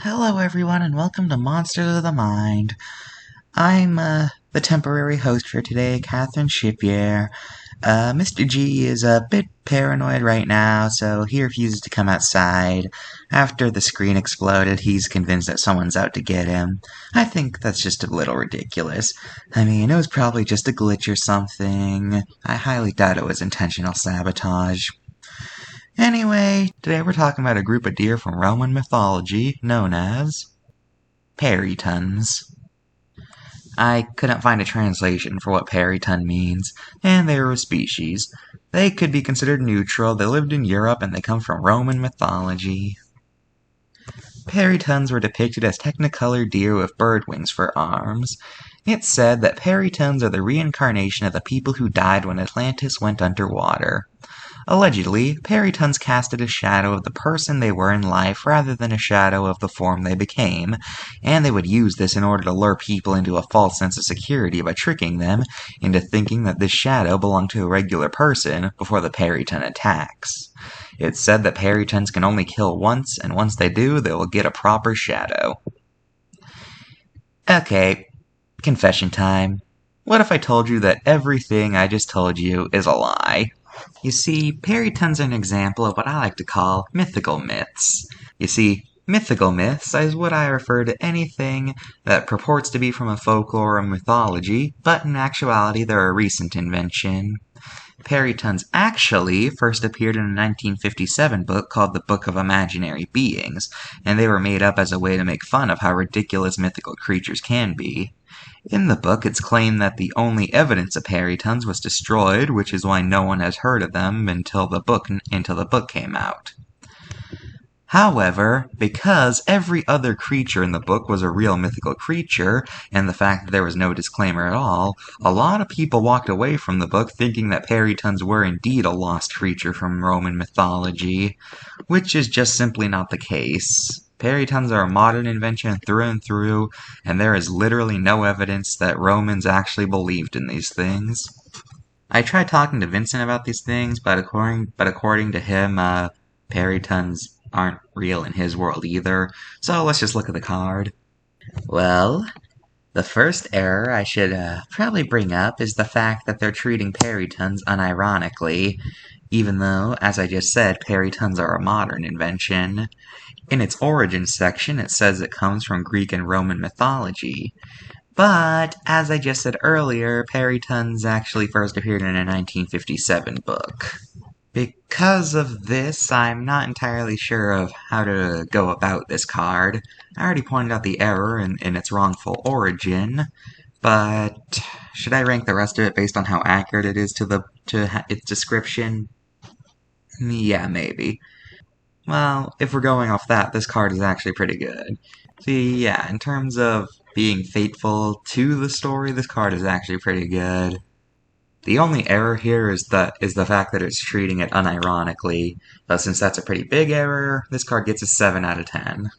Hello everyone and welcome to Monsters of the Mind. I'm the temporary host for today, Catherine Shipier. Mr.G is a bit paranoid right now, so he refuses to come outside. After the screen exploded, he's convinced that someone's out to get him. I think that's just a little ridiculous. I mean, it was probably just a glitch or something. I highly doubt it was intentional sabotage. Anyway, today we're talking about a group of deer from Roman mythology known as Perytons. I couldn't find a translation for what peryton means, and they were a species. They could be considered neutral, they lived in Europe, and they come from Roman mythology. Perytons were depicted as technicolor deer with bird wings for arms. It's said that perytons are the reincarnation of the people who died when Atlantis went underwater. Allegedly, perytons casted a shadow of the person they were in life rather than a shadow of the form they became, and they would use this in order to lure people into a false sense of security by tricking them into thinking that this shadow belonged to a regular person before the peryton attacks. It's said that perytons can only kill once, and once they do, they will get a proper shadow. Okay, confession time. What if I told you that everything I just told you is a lie? You see, perytons are an example of what I like to call mythical myths. You see, mythical myths is what I refer to anything that purports to be from a folklore or mythology, but in actuality they're a recent invention. Perytons actually first appeared in a 1957 book called The Book of Imaginary Beings, and they were made up as a way to make fun of how ridiculous mythical creatures can be. In the book, it's claimed that the only evidence of perytons was destroyed, which is why no one has heard of them until the book came out. However, because every other creature in the book was a real mythical creature, and the fact that there was no disclaimer at all, a lot of people walked away from the book thinking that perytons were indeed a lost creature from Roman mythology, which is just simply not the case. Perytons are a modern invention through and through, and there is literally no evidence that Romans actually believed in these things. I tried talking to Vincent about these things, but according to him, perytons aren't real in his world either, so let's just look at the card. Well, the first error I should probably bring up is the fact that they're treating perytons unironically, even though, as I just said, perytons are a modern invention. In its origins section, it says it comes from Greek and Roman mythology. But, as I just said earlier, perytons actually first appeared in a 1957 book. Because of this, I'm not entirely sure of how to go about this card. I already pointed out the error in its wrongful origin, but should I rank the rest of it based on how accurate it is to its description? Yeah, maybe. Well, if we're going off that, this card is actually pretty good. See, yeah, in terms of being faithful to the story, this card is actually pretty good. The only error here is the fact that it's treating it unironically, but since that's a pretty big error, this card gets a 7 out of 10.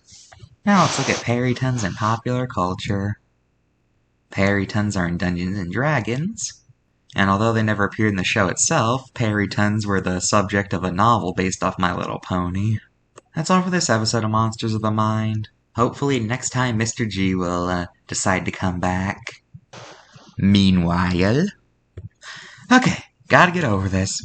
Now let's look at perytons in popular culture. Perytons are in Dungeons and Dragons, and although they never appeared in the show itself, perytons were the subject of a novel based off My Little Pony. That's all for this episode of Monsters of the Mind. Hopefully next time Mr. G will decide to come back. Meanwhile... Okay, gotta get over this.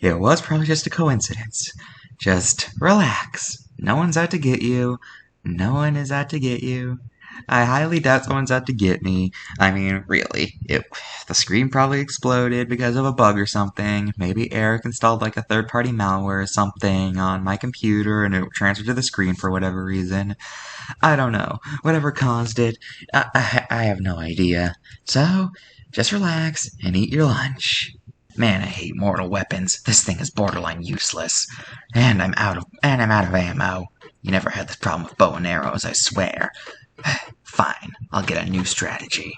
It was probably just a coincidence. Just relax. No one's out to get you. No one is out to get you. I highly doubt someone's out to get me. I mean, really. The screen probably exploded because of a bug or something. Maybe Eric installed like a third-party malware or something on my computer and it transferred to the screen for whatever reason. I don't know. Whatever caused it, I have no idea. So... just relax and eat your lunch. Man, I hate mortal weapons. This thing is borderline useless. And I'm out of ammo. You never had this problem with bow and arrows, I swear. Fine, I'll get a new strategy.